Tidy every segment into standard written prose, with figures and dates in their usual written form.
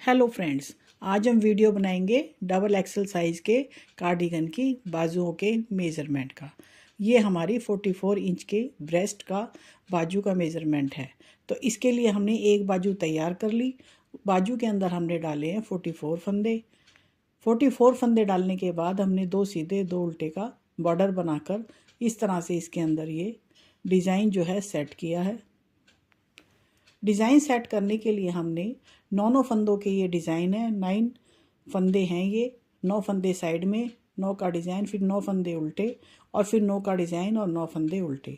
Hello friends, आज हम video बनाएंगे डबल एक्सल साइज़ के कार्डिगन की बाजुओं के मेज़रमेंट का। ये हमारी 44 इंच के ब्रेस्ट का बाजू का मेज़रमेंट है। तो इसके लिए हमने एक बाजू तैयार कर ली। बाजू के अंदर हमने डाले हैं 44 फंदे। 44 फंदे डालने के बाद हमने दो सीधे दो उल्टे का बॉर्डर बनाकर इस तरह से इसके अंदर ये डिज़ाइन जो है सेट किया है। डिज़ाइन सेट करने के लिए हमने 9 फंदों के ये डिज़ाइन है। 9 फंदे हैं ये, 9 फंदे साइड में, 9 का डिज़ाइन, फिर 9 फंदे उल्टे और फिर 9 का डिज़ाइन और 9 फंदे उल्टे।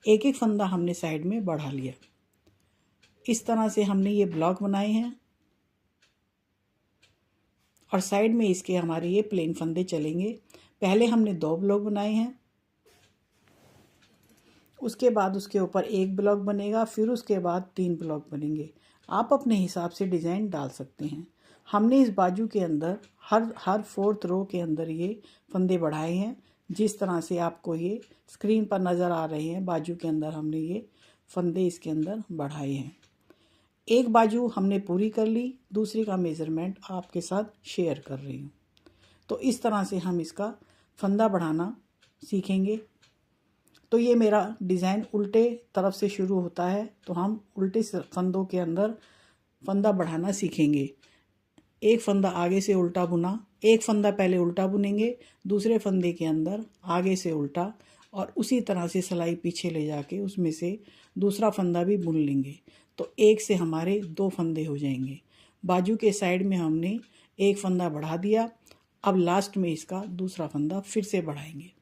एक एक फंदा हमने साइड में बढ़ा लिया। इस तरह से हमने ये ब्लॉक बनाए हैं और साइड में इसके हमारे ये प्लेन फंदे चलेंगे। पहले हमने 2 ब्लॉक बनाए हैं, उसके बाद उसके ऊपर एक ब्लॉक बनेगा, फिर उसके बाद 3 ब्लॉक बनेंगे। आप अपने हिसाब से डिज़ाइन डाल सकते हैं। हमने इस बाजू के अंदर हर 4th रो के अंदर ये फंदे बढ़ाए हैं, जिस तरह से आपको ये स्क्रीन पर नज़र आ रहे हैं। बाजू के अंदर हमने ये फंदे इसके अंदर बढ़ाए हैं। एक बाजू हमने पूरी कर ली, दूसरी का मेज़रमेंट आपके साथ शेयर कर रही हूँ। तो इस तरह से हम इसका फंदा बढ़ाना सीखेंगे। तो ये मेरा डिज़ाइन उल्टे तरफ से शुरू होता है, तो हम उल्टे फंदों के अंदर फंदा बढ़ाना सीखेंगे। एक फंदा आगे से उल्टा बुना, एक फंदा पहले उल्टा बुनेंगे, दूसरे फंदे के अंदर आगे से उल्टा, और उसी तरह से सिलाई पीछे ले जाके उसमें से दूसरा फंदा भी बुन लेंगे। तो एक से हमारे 2 फंदे हो जाएंगे। बाजू के साइड में हमने एक फंदा बढ़ा दिया। अब लास्ट में इसका दूसरा फंदा फिर से बढ़ाएंगे।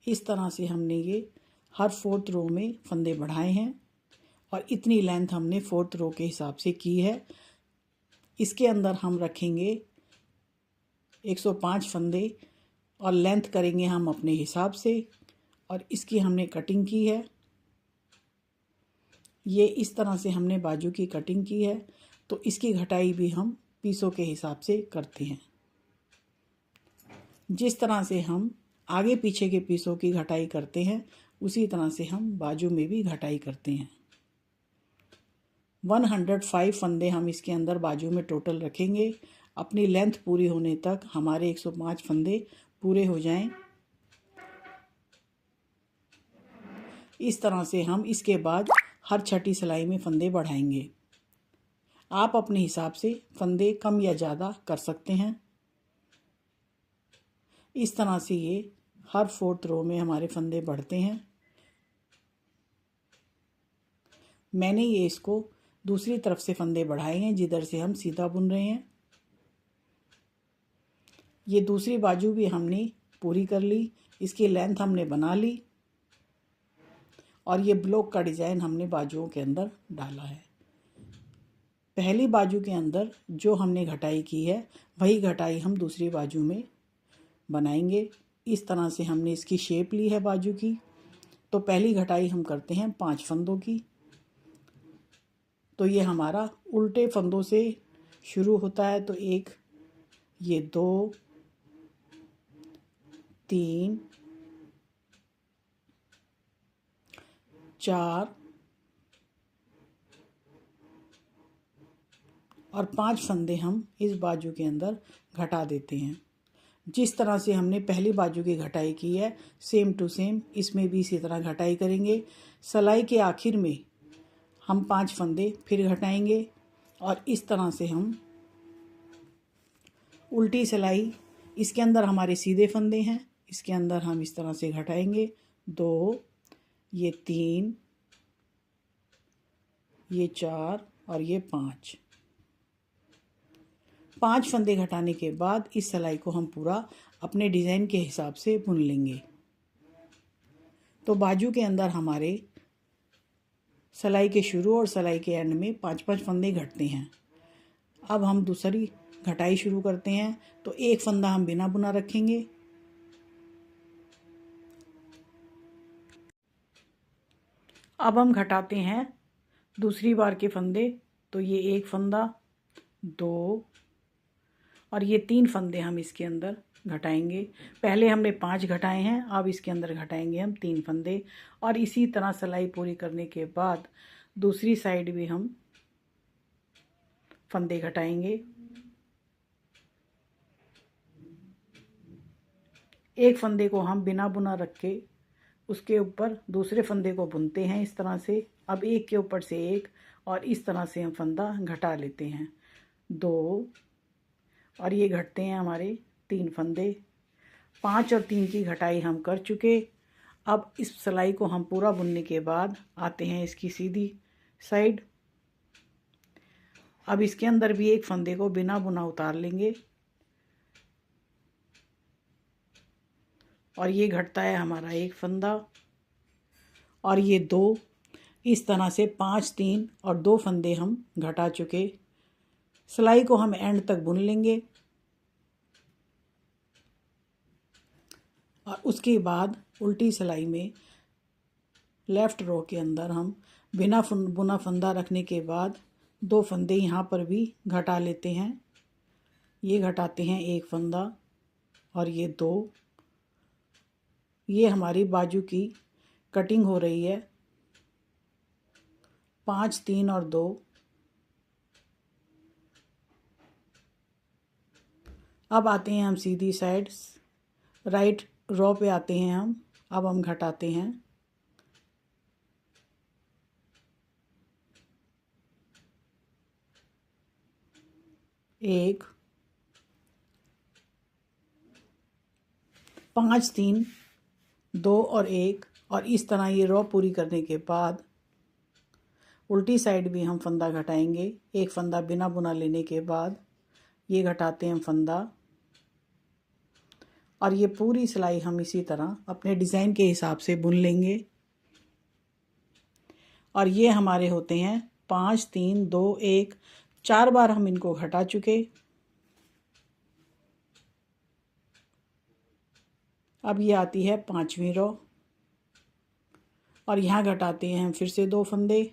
इस तरह से हमने ये हर 4th रो में फंदे बढ़ाए हैं और इतनी लेंथ हमने 4th रो के हिसाब से की है। इसके अंदर हम रखेंगे 105 फंदे और लेंथ करेंगे हम अपने हिसाब से। और इसकी हमने कटिंग की है। ये इस तरह से हमने बाजू की कटिंग की है। तो इसकी घटाई भी हम पीसों के हिसाब से करते हैं। जिस तरह से हम आगे पीछे के पीसों की घटाई करते हैं, उसी तरह से हम बाजू में भी घटाई करते हैं। 105 फंदे हम इसके अंदर बाजू में टोटल रखेंगे। अपनी लेंथ पूरी होने तक हमारे 105 फंदे पूरे हो जाएं। इस तरह से हम इसके बाद हर छठी सिलाई में फंदे बढ़ाएंगे। आप अपने हिसाब से फंदे कम या ज़्यादा कर सकते हैं। इस तरह से ये हर 4th रो में हमारे फंदे बढ़ते हैं। मैंने ये इसको दूसरी तरफ से फंदे बढ़ाए हैं, जिधर से हम सीधा बुन रहे हैं। ये दूसरी बाजू भी हमने पूरी कर ली, इसकी लेंथ हमने बना ली और ये ब्लॉक का डिज़ाइन हमने बाजुओं के अंदर डाला है। पहली बाजू के अंदर जो हमने घटाई की है, वही घटाई हम दूसरी बाजू में बनाएंगे। इस तरह से हमने इसकी शेप ली है बाजू की। तो पहली घटाई हम करते हैं 5 फंदों की। तो ये हमारा उल्टे फंदों से शुरू होता है। तो 1, ये 2, 3, 4 और 5 फंदे हम इस बाजू के अंदर घटा देते हैं। जिस तरह से हमने पहली बाजू की घटाई की है, सेम टू सेम इसमें भी इसी तरह घटाई करेंगे। सिलाई के आखिर में हम 5 फंदे फिर घटाएंगे और इस तरह से हम उल्टी सिलाई, इसके अंदर हमारे सीधे फंदे हैं, इसके अंदर हम इस तरह से घटाएंगे। 2, ये 3, ये 4 और ये 5। 5 फंदे घटाने के बाद इस सिलाई को हम पूरा अपने डिज़ाइन के हिसाब से बुन लेंगे। तो बाजू के अंदर हमारे सिलाई के शुरू और सिलाई के एंड में 5-5 फंदे घटते हैं। अब हम दूसरी घटाई शुरू करते हैं। तो एक फंदा हम बिना बुना रखेंगे। अब हम घटाते हैं दूसरी बार के फंदे। तो ये एक फंदा, 2 और ये 3 फंदे हम इसके अंदर घटाएंगे। पहले हमने 5 घटाए हैं, अब इसके अंदर घटाएंगे हम 3 फंदे। और इसी तरह सिलाई पूरी करने के बाद दूसरी साइड भी हम फंदे घटाएंगे। एक फंदे को हम बिना बुना रख के उसके ऊपर दूसरे फंदे को बुनते हैं इस तरह से। अब एक के ऊपर से एक, और इस तरह से हम फंदा घटा लेते हैं 2, और ये घटते हैं हमारे 3 फंदे। 5 और 3 की घटाई हम कर चुके। अब इस सिलाई को हम पूरा बुनने के बाद आते हैं इसकी सीधी साइड। अब इसके अंदर भी एक फंदे को बिना बुना उतार लेंगे, और ये घटता है हमारा एक फंदा, और ये 2। इस तरह से 5, 3 और 2 फंदे हम घटा चुके। सिलाई को हम एंड तक बुन लेंगे, और उसके बाद उल्टी सिलाई में लेफ़्ट रो के अंदर हम बिना बुना फंदा रखने के बाद 2 फंदे यहाँ पर भी घटा लेते हैं। ये घटाते हैं एक फंदा, और ये 2। ये हमारी बाजू की कटिंग हो रही है 5, 3 और 2। अब आते हैं हम सीधी साइड, राइट रो पे आते हैं हम। अब हम घटाते हैं 1, 5, 3, 2 और 1। और इस तरह ये रो पूरी करने के बाद उल्टी साइड भी हम फंदा घटाएंगे। एक फंदा बिना बुना लेने के बाद ये घटाते हैं फंदा, और ये पूरी सिलाई हम इसी तरह अपने डिज़ाइन के हिसाब से बुन लेंगे। और ये हमारे होते हैं 5, 3, 2, 1। 4 बार हम इनको घटा चुके। अब ये आती है 5वीं रो, और यहाँ घटाते हैं हम फिर से 2 फंदे,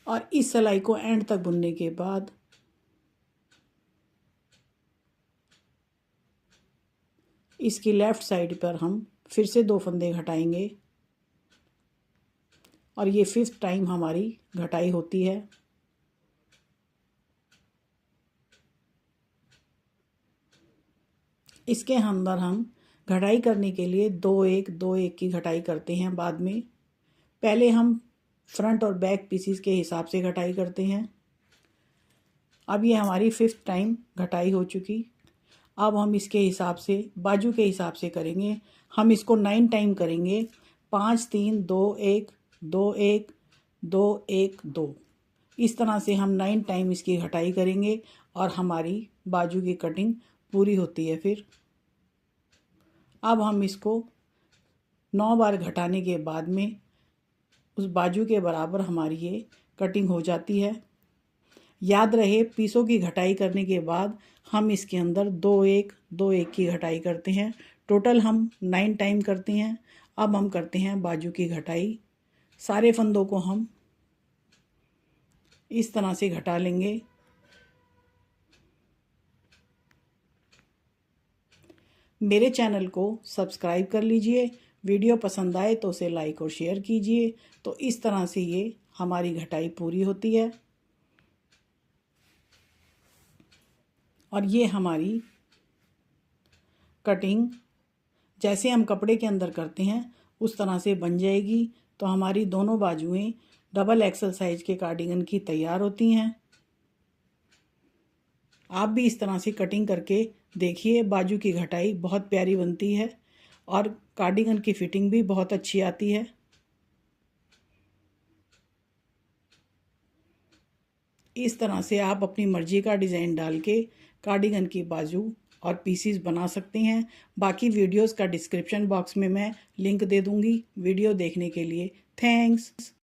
और इस सिलाई को एंड तक बुनने के बाद इसकी लेफ़्ट साइड पर हम फिर से 2 फंदे घटाएंगे, और ये 5th टाइम हमारी घटाई होती है। इसके अंदर हम घटाई करने के लिए 2, 1, 2, 1 की घटाई करते हैं बाद में। पहले हम फ्रंट और बैक पीसीस के हिसाब से घटाई करते हैं। अब ये हमारी 5th टाइम घटाई हो चुकी। अब हम इसके हिसाब से बाजू के हिसाब से करेंगे। हम इसको 9 टाइम करेंगे। 5, 3, 2, 1, 2, 1, 2, 1, 2। इस तरह से हम 9 टाइम इसकी घटाई करेंगे, और हमारी बाजू की कटिंग पूरी होती है। फिर अब हम इसको 9 बार घटाने के बाद में उस बाजू के बराबर हमारी ये कटिंग हो जाती है। याद रहे, पीसों की घटाई करने के बाद हम इसके अंदर 2, 1, 2, 1 की घटाई करते हैं। टोटल हम 9 टाइम करते हैं। अब हम करते हैं बाजू की घटाई। सारे फंदों को हम इस तरह से घटा लेंगे। मेरे चैनल को सब्सक्राइब कर लीजिए। वीडियो पसंद आए तो उसे लाइक और शेयर कीजिए। तो इस तरह से ये हमारी घटाई पूरी होती है, और ये हमारी कटिंग जैसे हम कपड़े के अंदर करते हैं उस तरह से बन जाएगी। तो हमारी दोनों बाजुएं डबल एक्सल साइज के कार्डिगन की तैयार होती हैं। आप भी इस तरह से कटिंग करके देखिए। बाजू की घटाई बहुत प्यारी बनती है, और कार्डिगन की फिटिंग भी बहुत अच्छी आती है। इस तरह से आप अपनी मर्जी का डिज़ाइन डाल के कार्डिगन की बाजू और पीसीस बना सकते हैं। बाकी वीडियोस का डिस्क्रिप्शन बॉक्स में मैं लिंक दे दूँगी। वीडियो देखने के लिए थैंक्स।